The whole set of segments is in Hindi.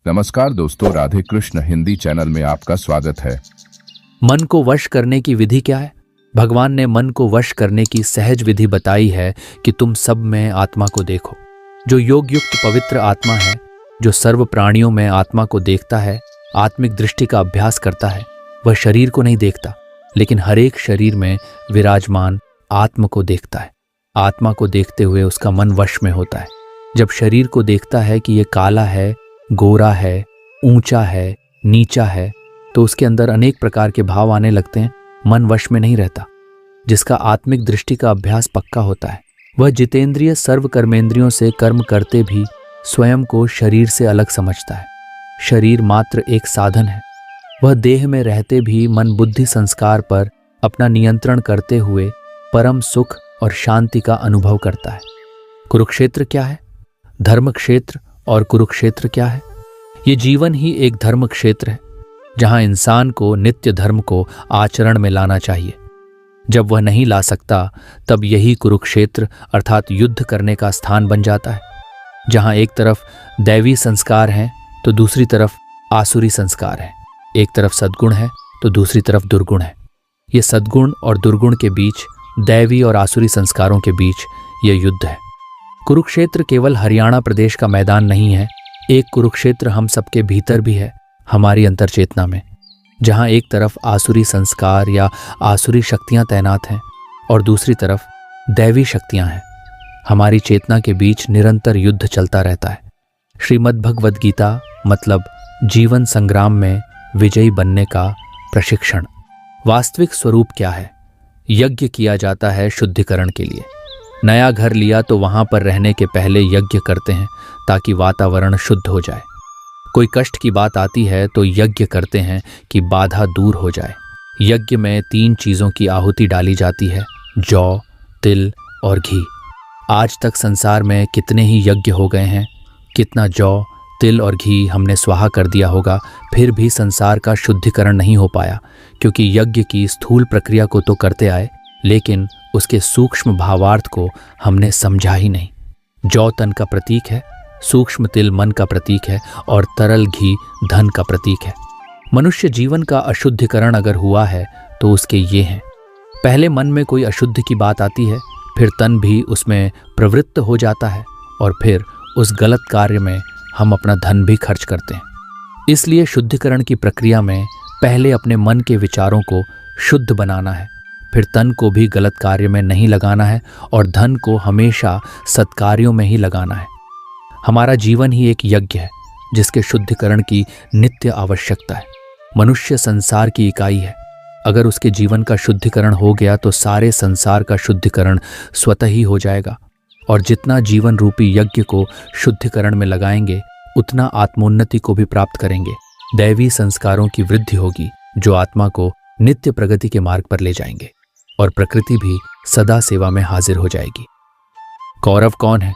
नमस्कार दोस्तों, राधे कृष्ण हिंदी चैनल में आपका स्वागत है। मन को वश करने की विधि क्या है? भगवान ने मन को वश करने की सहज विधि बताई है कि तुम सब में आत्मा को देखो। जो योग युक्त पवित्र आत्मा है, जो सर्व प्राणियों में आत्मा को देखता है, आत्मिक दृष्टि का अभ्यास करता है, वह शरीर को नहीं देखता, लेकिन हर एक शरीर में विराजमान आत्मा को देखता है। आत्मा को देखते हुए उसका मन वश में होता है। जब शरीर को देखता है कि ये काला है, गोरा है, ऊंचा है, नीचा है, तो उसके अंदर अनेक प्रकार के भाव आने लगते हैं। मन वश में नहीं रहता। जिसका आत्मिक दृष्टि का अभ्यास पक्का होता है, वह जितेंद्रिय सर्व कर्मेंद्रियों से कर्म करते भी स्वयं को शरीर से अलग समझता है। शरीर मात्र एक साधन है। वह देह में रहते भी मन बुद्धि संस्कार पर अपना नियंत्रण करते हुए परम सुख और शांति का अनुभव करता है। कुरुक्षेत्र क्या है? धर्म क्षेत्र। और कुरुक्षेत्र क्या है? ये जीवन ही एक धर्म क्षेत्र है, जहां इंसान को नित्य धर्म को आचरण में लाना चाहिए। जब वह नहीं ला सकता, तब यही कुरुक्षेत्र अर्थात युद्ध करने का स्थान बन जाता है, जहां एक तरफ दैवी संस्कार हैं तो दूसरी तरफ आसुरी संस्कार है। एक तरफ सद्गुण है तो दूसरी तरफ दुर्गुण है। ये सद्गुण और दुर्गुण के बीच, दैवी और आसुरी संस्कारों के बीच यह युद्ध है। कुरुक्षेत्र केवल हरियाणा प्रदेश का मैदान नहीं है। एक कुरुक्षेत्र हम सबके भीतर भी है, हमारी अंतर चेतना में, जहां एक तरफ आसुरी संस्कार या आसुरी शक्तियां तैनात हैं और दूसरी तरफ दैवी शक्तियां हैं। हमारी चेतना के बीच निरंतर युद्ध चलता रहता है। श्रीमद् भगवद गीता मतलब जीवन संग्राम में विजयी बनने का प्रशिक्षण। वास्तविक स्वरूप क्या है? यज्ञ किया जाता है शुद्धिकरण के लिए। नया घर लिया तो वहां पर रहने के पहले यज्ञ करते हैं ताकि वातावरण शुद्ध हो जाए। कोई कष्ट की बात आती है तो यज्ञ करते हैं कि बाधा दूर हो जाए। यज्ञ में 3 चीजों की आहुति डाली जाती है: जौ, तिल और घी। आज तक संसार में कितने ही यज्ञ हो गए हैं, कितना जौ, तिल और घी हमने स्वाहा कर दिया होगा, फिर भी संसार का शुद्धिकरण नहीं हो पाया, क्योंकि यज्ञ की स्थूल प्रक्रिया को तो करते आए, लेकिन उसके सूक्ष्म भावार्थ को हमने समझा ही नहीं। जौ तन का प्रतीक है, सूक्ष्म तिल मन का प्रतीक है और तरल घी धन का प्रतीक है। मनुष्य जीवन का अशुद्धिकरण अगर हुआ है तो उसके ये हैं: पहले मन में कोई अशुद्धि की बात आती है, फिर तन भी उसमें प्रवृत्त हो जाता है और फिर उस गलत कार्य में हम अपना धन भी खर्च करते हैं। इसलिए शुद्धिकरण की प्रक्रिया में पहले अपने मन के विचारों को शुद्ध बनाना है, फिर तन को भी गलत कार्य में नहीं लगाना है और धन को हमेशा सत्कार्यों में ही लगाना है। हमारा जीवन ही एक यज्ञ है, जिसके शुद्धिकरण की नित्य आवश्यकता है। मनुष्य संसार की इकाई है। अगर उसके जीवन का शुद्धिकरण हो गया तो सारे संसार का शुद्धिकरण स्वतः ही हो जाएगा। और जितना जीवन रूपी यज्ञ को शुद्धिकरण में लगाएंगे, उतना आत्मोन्नति को भी प्राप्त करेंगे। दैवी संस्कारों की वृद्धि होगी, जो आत्मा को नित्य प्रगति के मार्ग पर ले जाएंगे और प्रकृति भी सदा सेवा में हाजिर हो जाएगी। कौरव कौन है?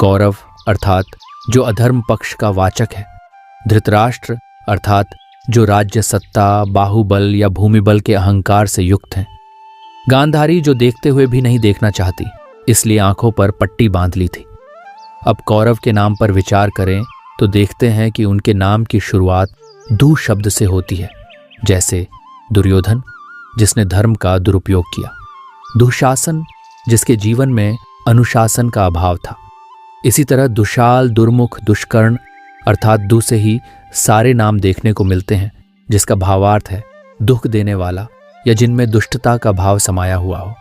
कौरव अर्थात जो अधर्म पक्ष का वाचक है। धृतराष्ट्र अर्थात जो राज्य सत्ता, बाहुबल या भूमिबल के अहंकार से युक्त हैं। गांधारी जो देखते हुए भी नहीं देखना चाहती, इसलिए आंखों पर पट्टी बांध ली थी। अब कौरव के नाम पर विचार करें तो देखते हैं कि उनके नाम की शुरुआत दु शब्द से होती है, जैसे दुर्योधन जिसने धर्म का दुरुपयोग किया, दुशासन जिसके जीवन में अनुशासन का अभाव था। इसी तरह दुशाल, दुर्मुख, दुष्कर्ण अर्थात दु से ही सारे नाम देखने को मिलते हैं, जिसका भावार्थ है दुख देने वाला या जिनमें दुष्टता का भाव समाया हुआ हो।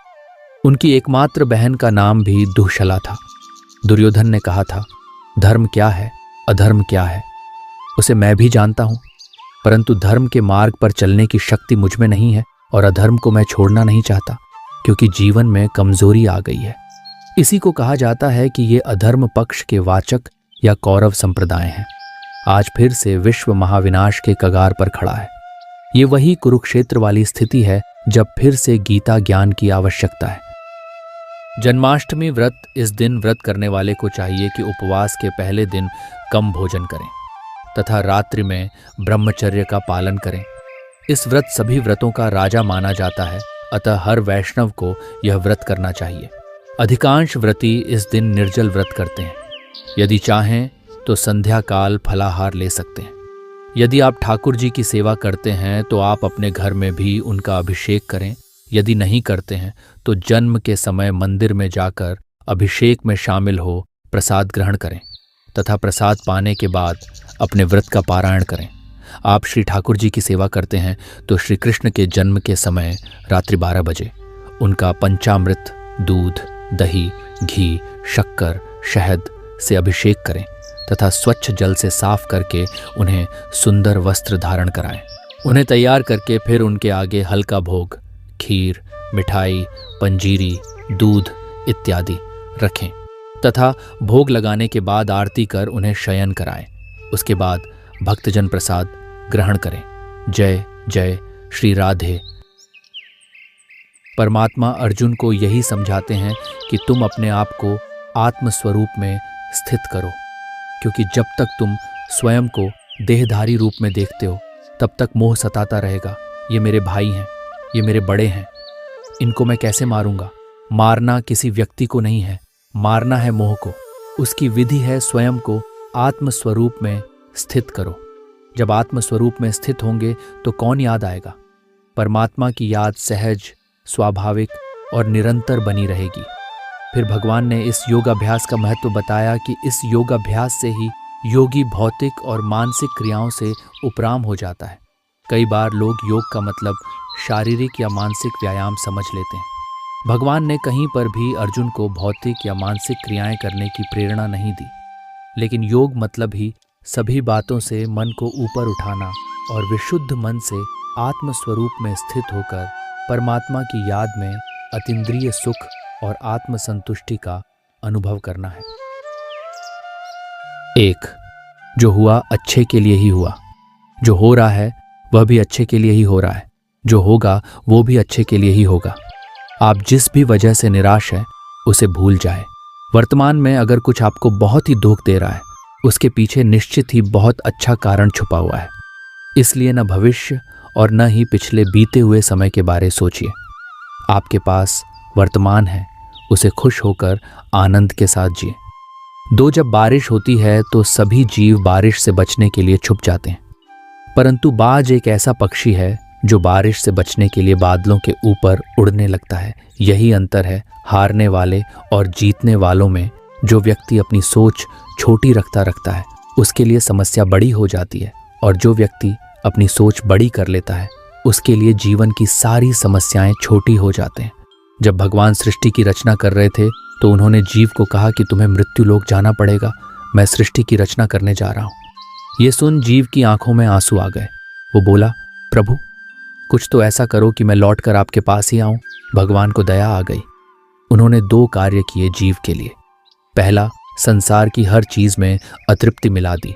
उनकी एकमात्र बहन का नाम भी दुःशला था। दुर्योधन ने कहा था, धर्म क्या है, अधर्म क्या है, उसे मैं भी जानता हूं, परंतु धर्म के मार्ग पर चलने की शक्ति मुझ में नहीं है और अधर्म को मैं छोड़ना नहीं चाहता, क्योंकि जीवन में कमजोरी आ गई है। इसी को कहा जाता है कि ये अधर्म पक्ष के वाचक या कौरव संप्रदाय हैं। आज फिर से विश्व महाविनाश के कगार पर खड़ा है। ये वही कुरुक्षेत्र वाली स्थिति है जब फिर से गीता ज्ञान की आवश्यकता है। जन्माष्टमी व्रत। इस दिन व्रत करने वाले को चाहिए कि उपवास के पहले दिन कम भोजन करें तथा रात्रि में ब्रह्मचर्य का पालन करें। इस व्रत सभी व्रतों का राजा माना जाता है, अतः हर वैष्णव को यह व्रत करना चाहिए। अधिकांश व्रती इस दिन निर्जल व्रत करते हैं। यदि चाहें तो संध्या काल फलाहार ले सकते हैं। यदि आप ठाकुर जी की सेवा करते हैं तो आप अपने घर में भी उनका अभिषेक करें। यदि नहीं करते हैं तो जन्म के समय मंदिर में जाकर अभिषेक में शामिल हो प्रसाद ग्रहण करें तथा प्रसाद पाने के बाद अपने व्रत का पारायण करें। आप श्री ठाकुर जी की सेवा करते हैं तो श्री कृष्ण के जन्म के समय रात्रि 12 बजे उनका पंचामृत, दूध, दही, घी, शक्कर, शहद से अभिषेक करें तथा स्वच्छ जल से साफ करके उन्हें सुंदर वस्त्र धारण कराएं। उन्हें तैयार करके फिर उनके आगे हल्का भोग, खीर, मिठाई, पंजीरी, दूध इत्यादि रखें तथा भोग लगाने के बाद आरती कर उन्हें शयन कराएं। उसके बाद भक्तजन प्रसाद ग्रहण करें। जय जय श्री राधे। परमात्मा अर्जुन को यही समझाते हैं कि तुम अपने आप को आत्म स्वरूप में स्थित करो, क्योंकि जब तक तुम स्वयं को देहधारी रूप में देखते हो तब तक मोह सताता रहेगा। ये मेरे भाई हैं, ये मेरे बड़े हैं, इनको मैं कैसे मारूंगा। मारना किसी व्यक्ति को नहीं है, मारना है मोह को। उसकी विधि है स्वयं को आत्म स्वरूप में स्थित करो। जब आत्म स्वरूप में स्थित होंगे तो कौन याद आएगा। परमात्मा की याद सहज, स्वाभाविक और निरंतर बनी रहेगी। फिर भगवान ने इस योगाभ्यास का महत्व बताया कि इस योगाभ्यास से ही योगी भौतिक और मानसिक क्रियाओं से उपराम हो जाता है। कई बार लोग योग का मतलब शारीरिक या मानसिक व्यायाम समझ लेते हैं। भगवान ने कहीं पर भी अर्जुन को भौतिक या मानसिक क्रियाएं करने की प्रेरणा नहीं दी, लेकिन योग मतलब ही सभी बातों से मन को ऊपर उठाना और विशुद्ध मन से आत्म स्वरूप में स्थित होकर परमात्मा की याद में अतीन्द्रिय सुख और आत्म संतुष्टि का अनुभव करना है। 1. जो हुआ अच्छे के लिए ही हुआ। जो हो रहा है वह भी अच्छे के लिए ही हो रहा है। जो होगा वो भी अच्छे के लिए ही होगा। आप जिस भी वजह से निराश है उसे भूल जाए। वर्तमान में अगर कुछ आपको बहुत ही दुख दे रहा है, उसके पीछे निश्चित ही बहुत अच्छा कारण छुपा हुआ है। इसलिए न भविष्य और न ही पिछले बीते हुए समय के बारे सोचिए। आपके पास वर्तमान है, उसे खुश होकर आनंद के साथ जिए। 2. जब बारिश होती है तो सभी जीव बारिश से बचने के लिए छुप जाते हैं, परंतु बाज एक ऐसा पक्षी है जो बारिश से बचने के लिए बादलों के ऊपर उड़ने लगता है। यही अंतर है हारने वाले और जीतने वालों में। जो व्यक्ति अपनी सोच छोटी रखता है उसके लिए समस्या बड़ी हो जाती है, और जो व्यक्ति अपनी सोच बड़ी कर लेता है उसके लिए जीवन की सारी समस्याएं छोटी हो जाते हैं। जब भगवान सृष्टि की रचना कर रहे थे तो उन्होंने जीव को कहा कि तुम्हें मृत्यु लोक जाना पड़ेगा, मैं सृष्टि की रचना करने जा रहा हूं। ये सुन जीव की आंखों में आंसू आ गए। वो बोला, प्रभु कुछ तो ऐसा करो कि मैं लौटकर आपके पास ही आऊं। भगवान को दया आ गई। उन्होंने 2 कार्य किए जीव के लिए। पहला, संसार की हर चीज में अतृप्ति मिला दी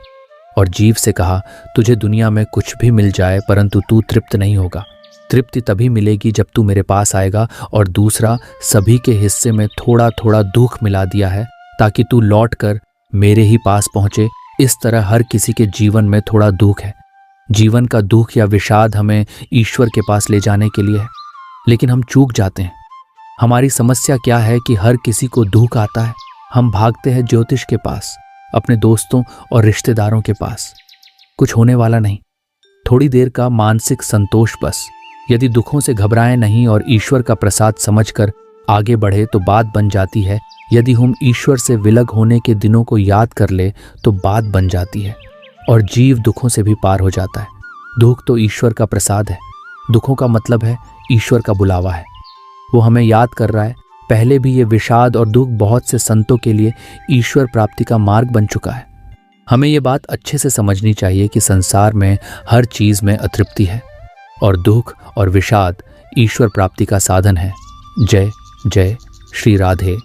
और जीव से कहा, तुझे दुनिया में कुछ भी मिल जाए परंतु तू तृप्त नहीं होगा। तृप्ति तभी मिलेगी जब तू मेरे पास आएगा। और दूसरा, सभी के हिस्से में थोड़ा थोड़ा दुख मिला दिया है ताकि तू लौटकर मेरे ही पास पहुंचे। इस तरह हर किसी के जीवन में थोड़ा दुख है। जीवन का दुख या विषाद हमें ईश्वर के पास ले जाने के लिए है, लेकिन हम चूक जाते हैं। हमारी समस्या क्या है कि हर किसी को दुख आता है। हम भागते हैं ज्योतिष के पास, अपने दोस्तों और रिश्तेदारों के पास। कुछ होने वाला नहीं, थोड़ी देर का मानसिक संतोष बस। यदि दुखों से घबराएं नहीं और ईश्वर का प्रसाद समझकर आगे बढ़े तो बात बन जाती है। यदि हम ईश्वर से विलग होने के दिनों को याद कर ले तो बात बन जाती है और जीव दुखों से भी पार हो जाता है। दुख तो ईश्वर का प्रसाद है। दुखों का मतलब है ईश्वर का बुलावा है। वो हमें याद कर रहा है। पहले भी ये विषाद और दुख बहुत से संतों के लिए ईश्वर प्राप्ति का मार्ग बन चुका है। हमें ये बात अच्छे से समझनी चाहिए कि संसार में हर चीज में अतृप्ति है और दुख और विषाद ईश्वर प्राप्ति का साधन है। जय जय श्री राधे।